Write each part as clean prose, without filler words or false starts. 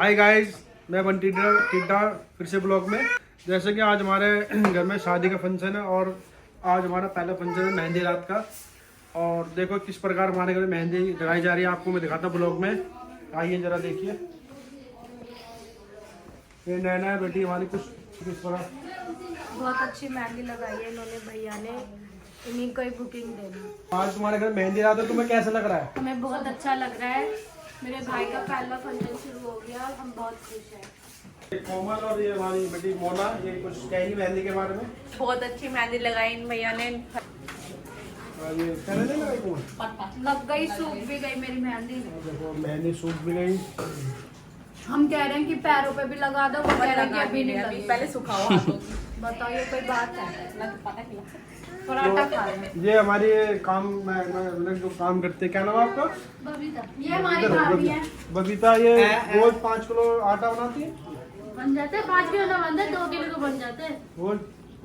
Hi guys, मैं बंटी टिड्डा फिर से ब्लॉग में। जैसे कि आज हमारे घर में शादी का फंक्शन है और आज हमारा पहला फंक्शन है मेहंदी रात का। और देखो किस प्रकार हमारे घर में मेहंदी लगाई जा रही है, आपको मैं दिखाता हूँ ब्लॉग में। आइए जरा देखिए, ये नैना है बेटी हमारी, कुछ किस प्रकार। बहुत अच्छी मेहंदी लगाई है इन्होंने, भैया ने। इन्हीं को ही बुकिंग देना। आज तुम्हारे घर मेहंदी रात है, तुम्हें कैसा लग रहा है? हमें बहुत अच्छा लग रहा है। मेरे भाई का पहला फंक्शन शुरू हो गया, हम बहुत खुश हैं। कोमल और ये हमारी बेटी मोना, ये कुछ कहेगी मेहंदी के बारे में। बहुत अच्छी मेहंदी लगाई इन भैया ने। ये कहने नहीं लगाई कोमल? लग गई, सूख भी गई मेरी मेहंदी। देखो मेहंदी सूख भी गई। हम कह रहे हैं कि पैरों पे भी लगा दो, वो कह रहे हैं कि अभी नहीं अभी लगी। पहले सुखाओ हाथों की। बताओ ये कोई बात है? पराठा खा रहे हैं। ये हमारी काम मैं जो काम करते हैं, क्या नाम है आपका? बबीता, ये हमारी भाभी है। बबीता, ये रोज 5 किलो आटा बनाती है। बन जाते हैं 5 किलो ना बनते, 2 किलो तो बन जाते हैं। रोज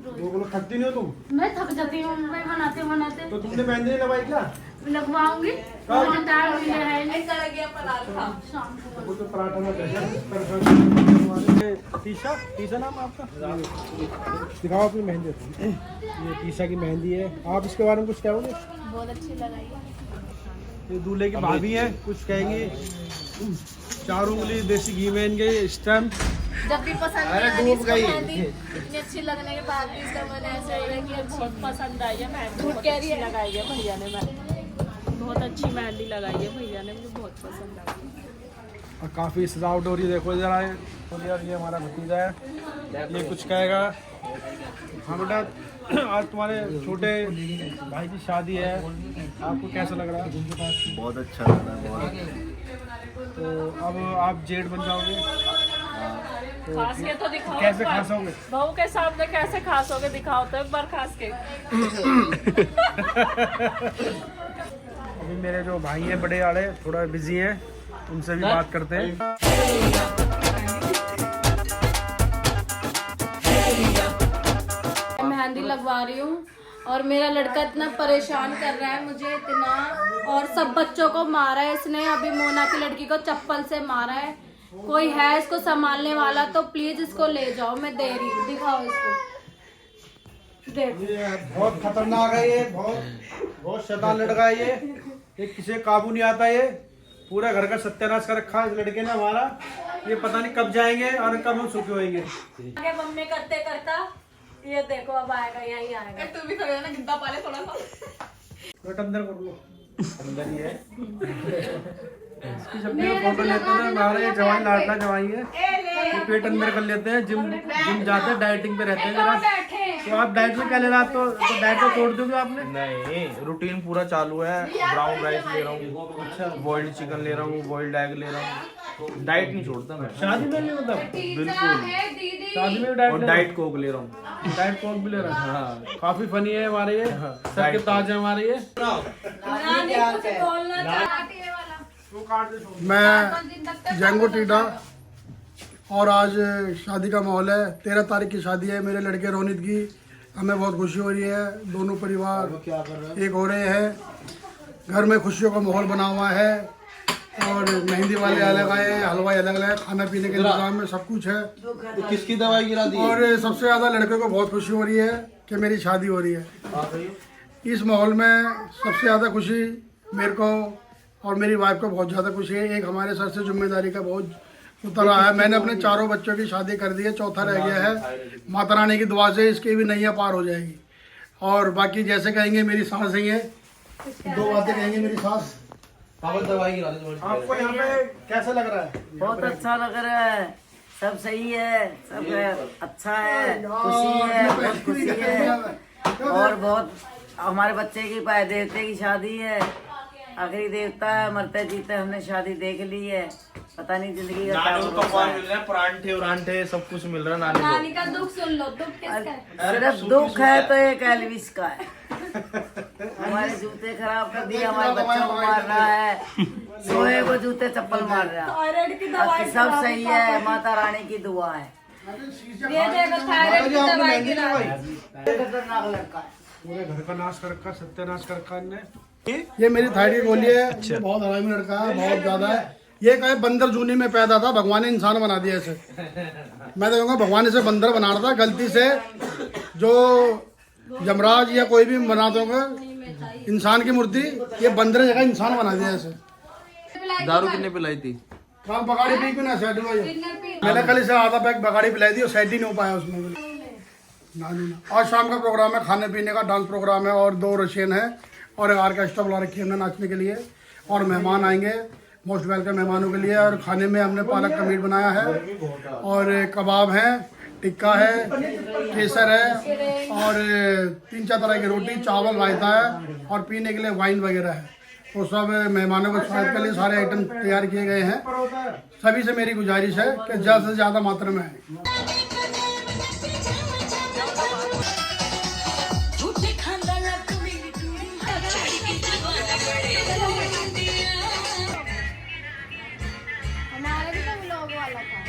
2 किलो खरीदती नहीं हो तुम? मैं थक जाती हूँ मैं बनाते तो तुमने मेहंदी नहीं लगाई क्या? लगवाऊंगी। दाल भी है ऐसा लगे पराठा। शाम को। वो तो पराठा में तीसा नाम है आपका? दिखाओ अपनी मेहंदी। ये तीसा की मेहंदी है। आप इसके बारे में कुछ कहोगे? बहुत अच्छी लगाई है। ये दूल्हे की भाभी है, कुछ कहेंगे? 4 उंगली देसी घी में इनके स्टैम्प। जब भी पसंद अरे नहीं डूब गई। इतनी अच्छी लगने के बाद भी इसका मन ऐसा ही है कि बहुत पसंद आई है मेहंदी। झूठ कह रही है। लगाई है भैया ने मेहंदी। बहुत अच्छी मेहंदी लगाई है भैया ने, मुझे बहुत पसंद आई। और काफ़ी सजावट हो रही है, देखो जरा। और यार ये हमारा भतीजा है, ये कुछ कहेगा। हाँ बेटा, आज तुम्हारे छोटे भाई की शादी है, आपको कैसा लग रहा है? बहुत अच्छा लग रहा है, बहुत। तो अब आप जेठ बन जाओगे, तो खास के तो दिखाओ। कैसे खासोगे? बहू के सामने कैसे खासोगे, दिखाओ तो एक बार खास के। अभी मेरे जो भाई हैं बड़े वाले थोड़ा बिजी हैं, उनसे भी बात करते हैं। मेहंदी लगवा रही हूँ और मेरा लड़का इतना परेशान कर रहा है मुझे, इतना। और सब बच्चों को मारा है इसने। अभी मोना की लड़की को चप्पल से मारा है। कोई है इसको संभालने वाला तो प्लीज इसको ले जाओ, मैं दे रही हूँ। दिखाओ इसको, देखो। ये बहुत खतरनाक है, ये बहुत शैतान लड़का है ये किसी काबू नहीं आता। ये पूरा घर का सत्यानाश कर रखा है इस लड़के ने हमारा। ये पता नहीं कब जाएंगे और कब हम सुखी होंगे। आगे मम्मी करते करता ये देखो, अब आएगा, यही आएगा। तू भी खड़े ना, गिद्दा पाले थोड़ा सा। बेटा अंदर कर लो, अंदर ही है। इसकी जब भी फोटो लेते हैं हमारे ये जवाई लाडला जवाई है, ये पेट अंदर कर लेते हैं। जिम जाते हैं, डाइटिंग पे रहते हैं जरा। तो आप डाइट में क्या ले रहा है? तो डाइट को तोड़ दोगे आपने? नहीं, रूटीन पूरा चालू है। ब्राउन राइस ले रहा हूँ, अच्छा बॉइल्ड चिकन ले रहा हूँ, बॉइल्ड एग ले रहा हूँ। डाइट नहीं छोड़ता मैं। शादी में नहीं होता? बिल्कुल। शादी में भी और डाइट कोक ले रहा हूँ। डाइट कोक भी ले रहा है। हाँ, काफी फनी है हमारे ये, सर के ताज है हमारे ये। मैं जंगो टीडा और आज शादी का माहौल है। 13 तारीख की शादी है मेरे लड़के रोनित की। हमें बहुत खुशी हो रही है, दोनों परिवार एक हो रहे हैं। घर में खुशियों का माहौल बना हुआ है और मेहंदी वाले अलग आए हैं, हलवाई अलग है, खाना पीने के इंतजाम में सब कुछ है। तो किसकी दवाई गिरा दी? और सबसे ज़्यादा लड़के को बहुत खुशी हो रही है कि मेरी शादी हो रही है। इस माहौल में सबसे ज़्यादा खुशी मेरे को और मेरी वाइफ को बहुत ज़्यादा खुशी है। एक हमारे सर से जिम्मेदारी का बोझ उतर रहा है। मैंने अपने 4 बच्चों की शादी कर दी है, चौथा रह गया है। माता रानी की दुआ से इसकी भी नैया पार हो जाएगी। और बाकी जैसे कहेंगे मेरी सास ही है, 2 बातें कहेंगे मेरी सास। दवाई गिरा दी। आपको यहाँ पे कैसा लग रहा है? बहुत अच्छा लग रहा है, सब सही है, सब अच्छा है, खुशी है, बहुत खुशी है। और बहुत हमारे बच्चे की पाए देवते की शादी है, आखिरी देवता है, मरते जीते हमने शादी देख ली है। पता नहीं जिंदगी का क्या भरोसा है। मिल रहा है, परांठे उरांठे सब कुछ मिल रहा है नानी का दुख सुन लो। दुख किसका है? सिर्फ दुख है तो एक एलविस का है। हमारे जूते खराब कर दिए, हमारे बच्चों को मार रहा है, सोए को जूते चप्पल मार रहा है। थायराइड की बाकी दवाई सब सही है, माता रानी की दुआ है। ये देखो, थायराइड की दवाई गिरा दी। खतरनाक लड़का है। पूरे घर का नाश कर रखा, सत्यानाश कर रखा इनने। ये मेरी थायराइड की गोली है। ये बहुत हरामी लड़का है, बहुत ज्यादा है। ये कहे बंदर जूनी में पैदा था, भगवान ने इंसान बना दिया इसे। मैं तो कहूँगा भगवान इसे बंदर बना रहा था गलती से। जो यमराज या कोई भी बनाते होगा इंसान की मूर्ति, ये बंदर जगह इंसान बना दिया इसे। दारू कितने पिलाई थी? काम बगाड़ी पी क्यों ना सेट हुआ? मैंने कल इसे आधा पैक बगाड़ी पिलाई थी और सेट ही नहीं हो पाया उसमें। ना। आज शाम का प्रोग्राम है, खाने पीने का डांस प्रोग्राम है और 2 रशियन है और एक ऑर्केस्ट्रा बुला रखी है हमने नाचने के लिए। और मेहमान आएंगे, मोस्ट वेलकम मेहमानों के लिए। और खाने में हमने पालक का मीट बनाया है और कबाब है, टिक्का है, केसर है और 3-4 तरह की रोटी, चावल, रायता है और पीने के लिए वाइन वगैरह है। तो सब मेहमानों को स्वागत के लिए सारे आइटम तैयार किए गए हैं। सभी से मेरी गुजारिश है कि ज़्यादा से ज़्यादा मात्रा में आए। हमारे भी तो व्लॉग वाला था।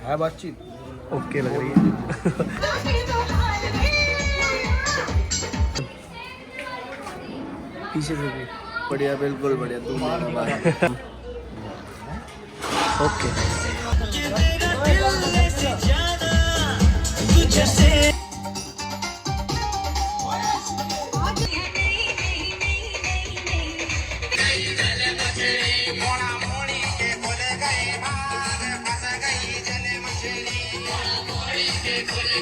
है बातचीत ओके लग रही है। पीछे से भी बढ़िया, बिल्कुल बढ़िया। ओके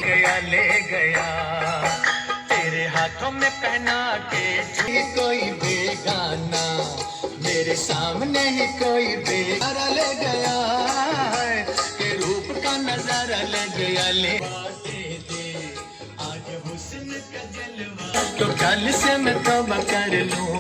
गया ले गया तेरे हाथों में पहना के, कोई बेगाना मेरे सामने ही कोई बेगाना ले गया के रूप का नजारा ले गया। ले आज हुस्न का जलवा तो कल से मैं तौबा कर लूं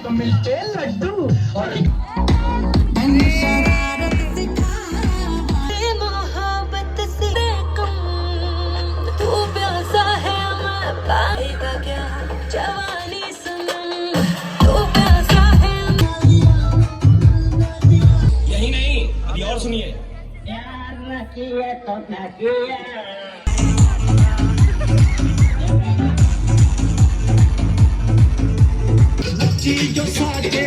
मिलते लड्डू और मोहब्बत से कम तू प्यासा है मैं पाएगा क्या जवानी सनम तू प्यासा है। यही नहीं अभी और सुनिए। प्यार न किया तो क्या किया जो साथे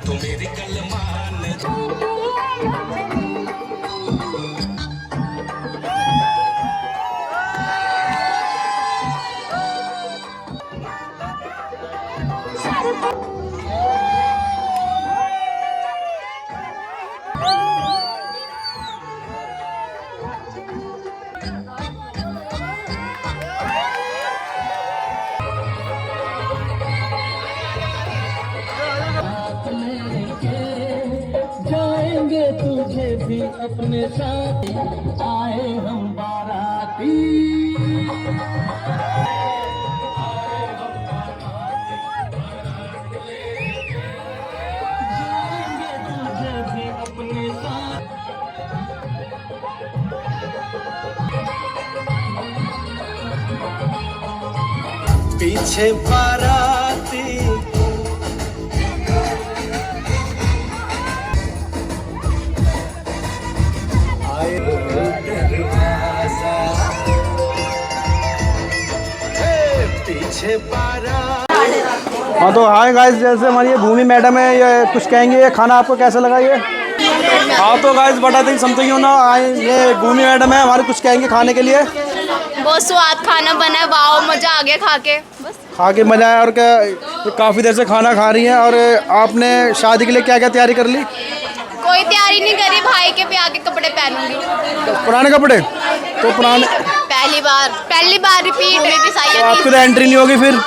तो मेरी कलमान तुझे भी अपने साथ आए हम बाराती। जाएंगे तुझे भी अपने साथ पीछे बाराती हाँ तो हाय गाइस, जैसे हमारी ये भूमि मैडम है, ये कुछ कहेंगे ये खाना आपको कैसा लगा ये? हाँ तो guys but I think something you know, ये भूमि मैडम है हमारे, कुछ कहेंगे खाने के लिए? बहुत स्वाद खाना बना है, वाओ मजा आ गया खा के, बस खा के मजा आया। और क्या काफ़ी देर से खाना खा रही हैं? और आपने शादी के लिए क्या क्या तैयारी कर ली? कोई तैयारी नहीं करी, भाई के ब्याह के कपड़े पहनूंगी। तो पुराने कपड़े तो पुराने पहली बार रिपीट हुई थी तो आपकी तो एंट्री नहीं होगी फिर,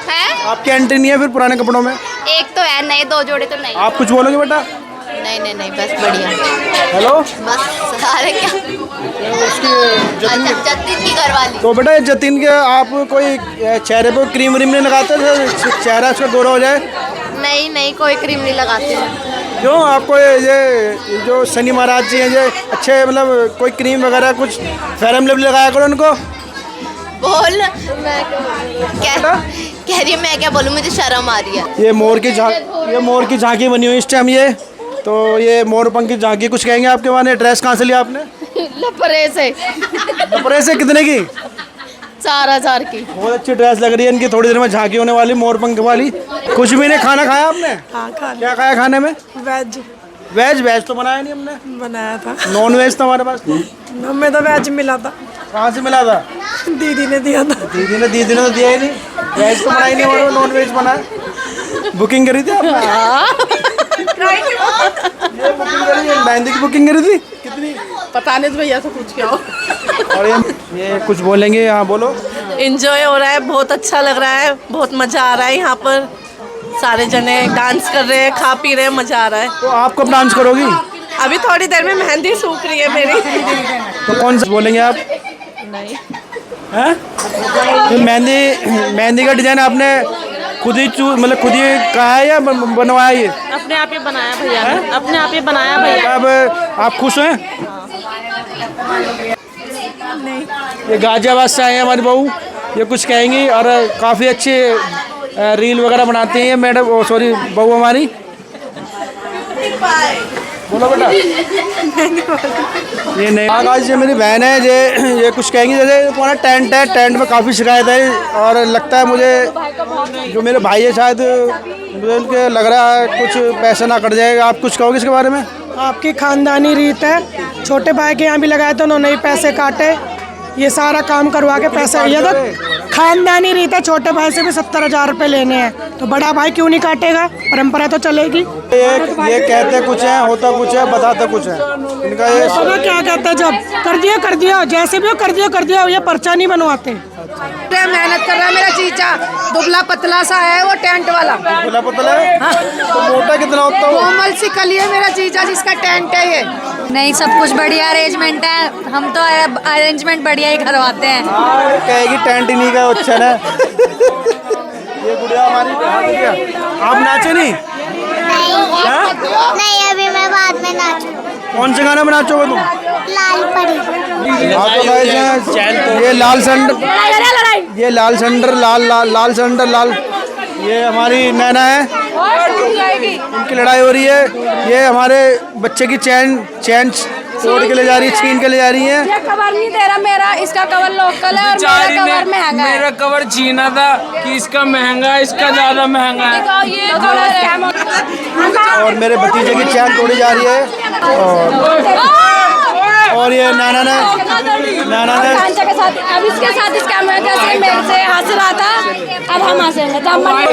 है। आपकी एंट्री नहीं है फिर पुराने कपड़ों में। एक तो है नए, 2 जोड़े तो नहीं। आप कुछ बोलोगे बेटा? नहीं बस बढ़िया। हेलो बस सारे क्या उसकी अच्छा जतिन की घरवाली। तो बेटा जतिन के आप कोई चेहरे पे क्रीम व्रीम नहीं लगाते चेहरा इसका गोरा हो जाए? नहीं कोई क्रीम नहीं लगाती हूँ। क्यों आपको ये जो शनि महाराज जी हैं ये अच्छे मतलब कोई क्रीम वगैरह कुछ फेरम लवली लगाया करो उनको। बोल मैं कह रही हूँ, मैं क्या बोलूँ, मुझे शर्म आ रही है। ये मोर की झांकी बनी हुई इस टाइम ये, तो ये मोर पंख की झांकी, कुछ कहेंगे आपके बारे में? ड्रेस कहाँ से लिया आपने? लपरे से। लपरे से कितने की? 4000 की। बहुत अच्छी ड्रेस लग रही है इनकी, थोड़ी देर में झांकी होने वाली मोर पंख वाली। कुछ भी नहीं खाना खाया आपने? हाँ खाना। क्या खाया खाने में? वेज तो बनाया नहीं हमने, बनाया था। नॉन वेज तो हमारे पास। हमें तो वेज मिला था। कहाँ से मिला था? दीदी ने दिया था। दीदी ने तो दिया ही नहीं, वेज तो बनाई नहीं हमारे, नॉन वेज बनाया। बुकिंग करी थी आपने? ये बुकिंग करी, मेहंदी की बुकिंग करी थी कितनी? पता नहीं भैया से पूछ के आओ। और ये कुछ बोलेंगे? हाँ बोलो। एंजॉय हो रहा है, बहुत अच्छा लग रहा है, बहुत मजा आ रहा है यहाँ पर। सारे जने डांस कर रहे हैं, खा पी रहे हैं, मजा आ रहा है। तो आप कब डांस करोगी? अभी थोड़ी देर में मेहंदी सूख रही है मेरी। तो कौन सा बोलेंगे आप? नहीं हैं? तो मेहंदी का डिजाइन आपने खुद ही मतलब खुद ही कहा है या बनवाया ये? अपने आप ही बनाया भैया ने, अपने आप ही बनाया भैया। अब आप खुश हैं? नहीं। ये गाजियाबाद से आए हैं हमारी बहू, ये कुछ कहेंगी और काफ़ी अच्छे रील वगैरह बनाती हैं ये मैडम, सॉरी बहू हमारी। बोलो बेटा। ये नहीं। हाँ गाइस, ये मेरी बहन है, ये कुछ कहेंगी। जैसे तुम्हारा टेंट है, टेंट में काफ़ी शिकायत है और लगता है मुझे जो मेरे भाई है शायद मुझे उनके लग रहा है कुछ पैसा ना कट जाएगा। आप कुछ कहोगे इसके बारे में? आपकी खानदानी रीत है, छोटे भाई के यहाँ भी लगाए तो उन्होंने ही पैसे काटे, ये सारा काम करवा के पैसा, ये तो खानदानी रीत है, छोटे भाई से भी 70,000 रुपये लेने हैं तो बड़ा भाई क्यों नहीं काटेगा? परंपरा तो चलेगी। ये कहते कुछ है, होता कुछ है, बताते कुछ है। इनका ये तो क्या कहते हैं, जब कर दिया जैसे भी हो कर दिया, ये पर्चा नहीं बनवाते। मेहनत कर रहा है मेरा जीजा, दुबला पतला सा है वो टेंट वाला। दुबला पतला है? तो मोटा कितना होता है? कोमल सी कली है मेरा जीजा जिसका टेंट है ये। नहीं, सब कुछ बढ़िया अरेंजमेंट है, हम तो अरेंजमेंट बढ़िया ही करवाते हैं। हाँ, कहेगी टेंट ही नहीं का अच्छा है। ये गुड़िया हमारी, आप नाचे नहीं? नहीं, अभी मैं बाद में नाचूं। कौन से गाना में नाचोगे तुम? लाल परी। आप तो गाइस हैं, ये लाल सेंटर लाल, ये हमारी नैना है, इनकी लड़ाई हो रही है। ये हमारे बच्चे की चैन तोड़ के ले जा रही है, छीन के ले जा रही है। ये कवर नहीं दे रहा मेरा, इसका कवर लोकल है और मेरा कवर महंगा है। मेरा कवर छीना था कि इसका महंगा है, इसका ज्यादा महंगा है। ये थोड़ा स्कैम। और मेरे भतीजे की चैन तोड़ी जा रही है और ये नाना ने के साथ, अब इसके साथ स्कैम है, जैसे मेरे से हंस रहा था, अब हम हंसेंगे तो भाई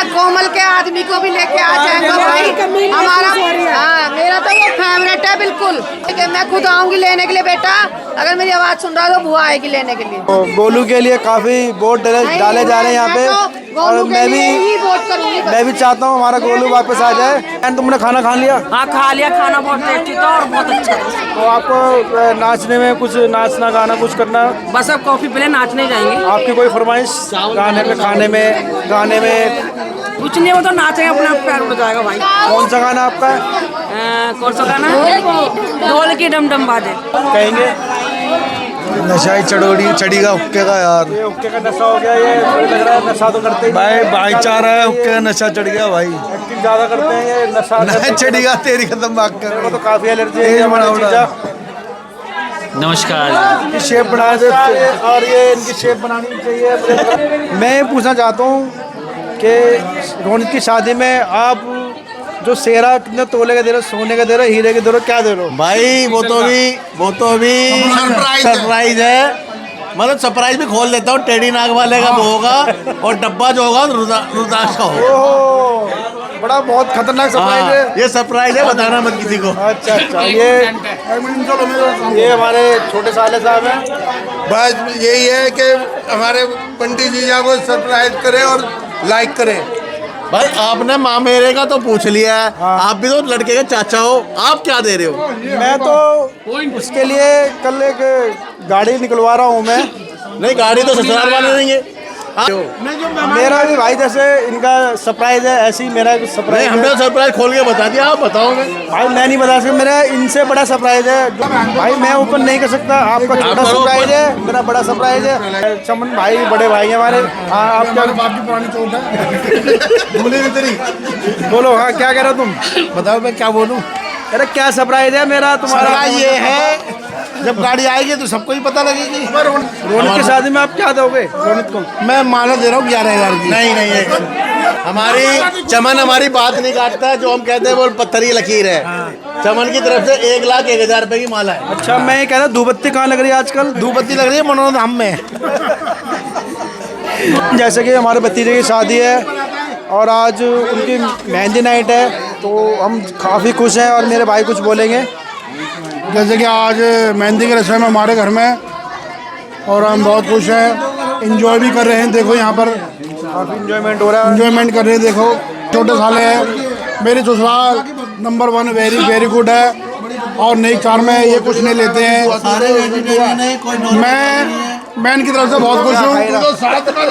कोमल के आदमी को भी लेके आ जाएगा भाई हमारा। हाँ, मेरा तो वो फेवरेट है बिल्कुल। ठीक है, मैं खुद आऊंगी लेने के लिए बेटा, अगर मेरी आवाज सुन रहा तो बुआ आएगी लेने के लिए। तो गोलू के लिए काफी वोट डाले जा रहे हैं यहाँ पे, और मैं भी चाहता हूँ हमारा गोलू वापस आ जाए। तुमने खाना खा लिया? हाँ खा लिया, खाना बहुत टेस्टी था और बहुत अच्छा था। तो आपको नाचने में कुछ नाचना गाना कुछ करना? बस अब कॉफी पहले नाचने जाएंगे। आपकी कोई फरमाइश गाने में, खाने में, गाने में? कुछ नहीं, वो तो नाचेंगे, अपना पैर उड़ जाएगा भाई। कौन सा गाना आपका? कौन सा गाना? ढोल की डम डम बाजे कहेंगे। नशा ही चढ़ेगा हुक्के का यार। ये हुक्के का नशा हो गया, ये लग रहा है नशा तो करते ही भाई, भाईचारा है, हुक्के का नशा चढ़ गया भाई। एक्टिंग ज्यादा करते हैं, ये नशा नहीं चढ़ेगा तेरी खत्म बात कर। मेरे को तो काफी एलर्जी है हमारे जीजा। नमस्कार। की शेप बना दे और ये इनकी शेप बनानी चाहिए। मैं ये पूछना चाहता हूँ कि रोनित की शादी में आप जो सेहरा कितने तोले का दे रहे हो, सोने का दे रहे हो, हीरे के दे रहे हो, क्या दे रहे हो? भाई वो तो भी सरप्राइज है। मतलब सरप्राइज भी खोल देता हूँ। टेडी नाग वाले का वो होगा और डब्बा जो होगा रुद्राक्ष का होगा। बड़ा बहुत खतरनाक सरप्राइज है। ये सरप्राइज है, बताना मत किसी को। अच्छा अच्छा, ये हमारे छोटे साले साहब हैं। बस यही है कि हमारे पंडित जी को सरप्राइज करें और लाइक करें। भाई आपने माँ मेरे का तो पूछ लिया है, आप भी तो लड़के के चाचा हो, आप क्या दे रहे हो? मैं तो उसके लिए कल एक गाड़ी निकलवा रहा हूँ मैं। नहीं, गाड़ी तो ससुराल वाले देंगे। मेरा भी भाई जैसे इनका सरप्राइज है, ऐसे ही मेरा भी सरप्राइज है। हमने सरप्राइज खोल के बता दिया, आप बताओगे? भाई मैं नहीं बता सकता, मेरा इनसे बड़ा सरप्राइज है भाई, मैं ओपन नहीं कर सकता। आपका छोटा सरप्राइज है, मेरा बड़ा सरप्राइज है। चमन भाई बड़े भाई हैं हमारे। हाँ, आप क्या बाप की पुरानी चोट है। बोलो, हाँ क्या कह रहे हो तुम? बताओ मैं क्या बोलूँ? अरे क्या सरप्राइज है मेरा तुम्हारा? ये है जब गाड़ी आएगी तो सबको ही पता लगेगी। रोनित की शादी में आप क्या दोगे रोनित को? मैं माला दे रहा हूँ 11,000 की। नहीं, हमारी चमन हमारी बात नहीं काटता, जो हम कहते हैं वो पत्थर की लकीर है। चमन की तरफ से 1,01,000 रुपए की माला है। अच्छा, मैं ये कह रहा हूँ धूपबत्ती कहाँ लग रही है आजकल? धूपबत्ती लग रही है मनोरम में। जैसे कि हमारे भतीजे की शादी है और आज उनकी मेहंदी नाइट है, तो हम काफ़ी खुश हैं और मेरे भाई कुछ बोलेंगे। जैसे कि आज मेहंदी की रस्म हमारे घर में और हम बहुत खुश हैं, इंजॉय भी कर रहे हैं। देखो यहाँ पर काफ़ी इंजॉयमेंट हो रहा है, इंजॉयमेंट कर रहे हैं। देखो छोटे साले हैं, मेरी ससुराल नंबर 1 वेरी गुड है और नई कार में ये कुछ नहीं लेते हैं। मैं इनकी तरफ से बहुत खुश हूँ,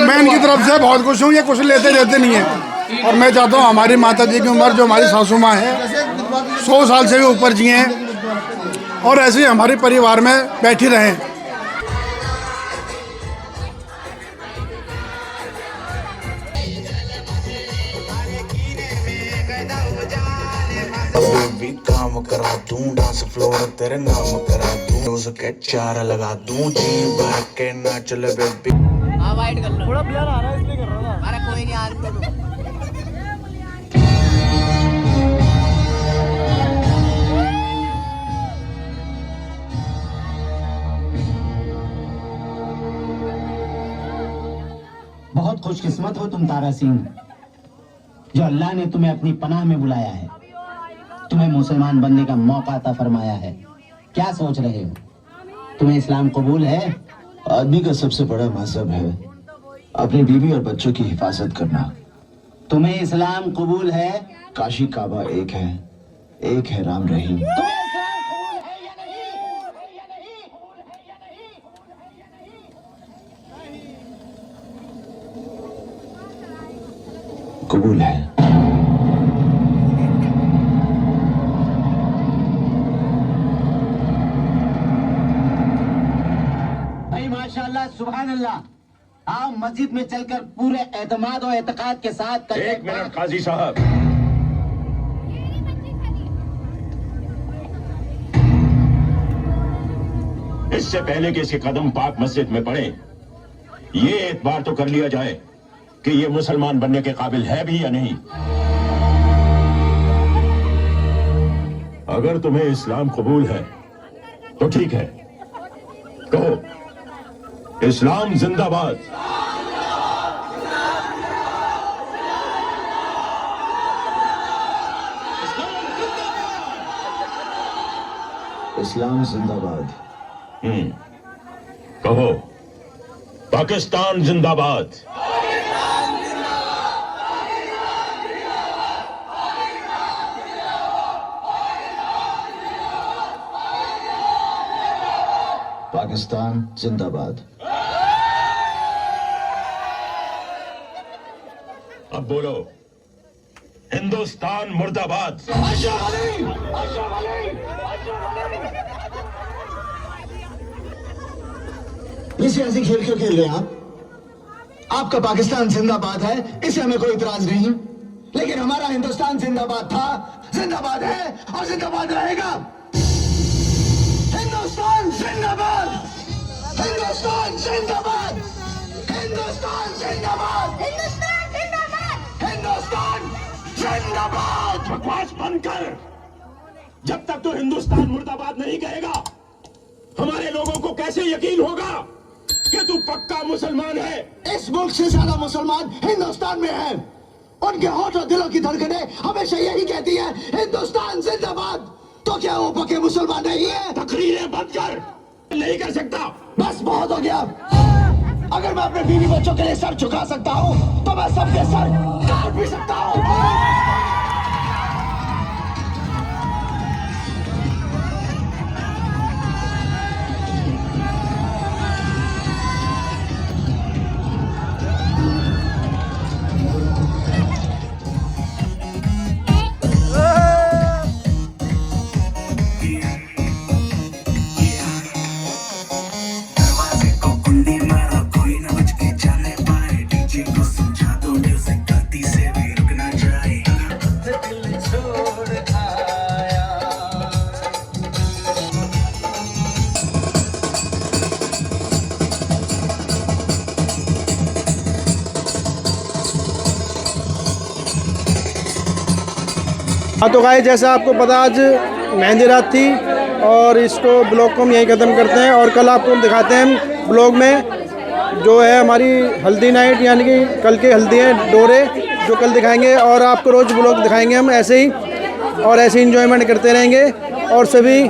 मैं इनकी तरफ से बहुत खुश हूँ। ये कुछ लेते देते नहीं है और मैं चाहता हूँ हमारी माता जी की उम्र जो हमारी सासू माँ है 100 साल से भी ऊपर जिए और ऐसे ही हमारे परिवार में बैठी रहें। भी काम करा दूं, डांस फ्लोर तेरे नाम करा दूं, रोज के 4 लगा दूं, जी भर के नाच ले बेबी। हाँ वाइट कर लो, थोड़ा ब्लर आ रहा है इसलिए कर रहा था। अरे कोई नहीं, आज तो बहुत खुशकिस्मत हो तुम तारा सिंह, जो अल्लाह ने तुम्हें अपनी पनाह में बुलाया है, तुम्हें मुसलमान बनने का मौका अता फरमाया है। क्या सोच रहे हो? तुम्हें इस्लाम कबूल है? आदमी का सबसे बड़ा मजहब है अपनी बीवी और बच्चों की हिफाजत करना। तुम्हें इस्लाम कबूल है? काशी काबा एक है राम रहीम। कबूल है। भाई माशाल्लाह सुभान अल्लाह, आप मस्जिद में चलकर पूरे एतमाद और एतकाद के साथ। एक मिनट काजी साहब, इससे पहले कि इसके कदम पाक मस्जिद में पड़े, ये एतबार तो कर लिया जाए कि ये मुसलमान बनने के काबिल है भी या नहीं। अगर तुम्हें इस्लाम कबूल है तो ठीक है, कहो इस्लाम जिंदाबाद। इस्लाम जिंदाबाद। कहो पाकिस्तान जिंदाबाद। पाकिस्तान जिंदाबाद। अब बोलो हिंदुस्तान मुर्दाबाद। ये सियासी खेल क्यों खेल रहे हैं आप? आपका पाकिस्तान जिंदाबाद है, इसे हमें कोई इतराज नहीं, लेकिन हमारा हिंदुस्तान जिंदाबाद था, जिंदाबाद है और जिंदाबाद रहेगा। हिंदुस्तान जिंदाबाद, हिंदुस्तान जिंदाबाद, हिंदुस्तान जिंदाबाद, हिंदुस्तान जिंदाबाद, हिंदुस्तान जिंदाबाद। बकवास बंद कर। जब तक तो हिंदुस्तान मुर्दाबाद नहीं कहेगा, हमारे लोगों को कैसे यकीन होगा कि तू पक्का मुसलमान है? इस मुल्क से ज्यादा मुसलमान हिंदुस्तान में हैं उनके होठ और दिलों की धड़कनें हमेशा यही कहती है, हिंदुस्तान जिंदाबाद। तो क्या वो पक्के मुसलमान नहीं है? तकरीरें बंद कर, नहीं कर सकता, बस बहुत हो गया। अगर मैं अपने बीवी बच्चों के लिए सर झुका सकता हूँ तो मैं सबके सर काट भी सकता हूँ। हाँ तो गाइस, जैसा आपको पता आज मेहंदी रात थी और इसको ब्लॉग को हम यहीं ख़त्म करते हैं और कल आपको दिखाते हैं ब्लॉग में जो है हमारी हल्दी नाइट, यानी कि कल की हल्दी है डोरे जो कल दिखाएंगे और आपको रोज़ ब्लॉग दिखाएंगे हम ऐसे ही और ऐसे इंजॉयमेंट करते रहेंगे और सभी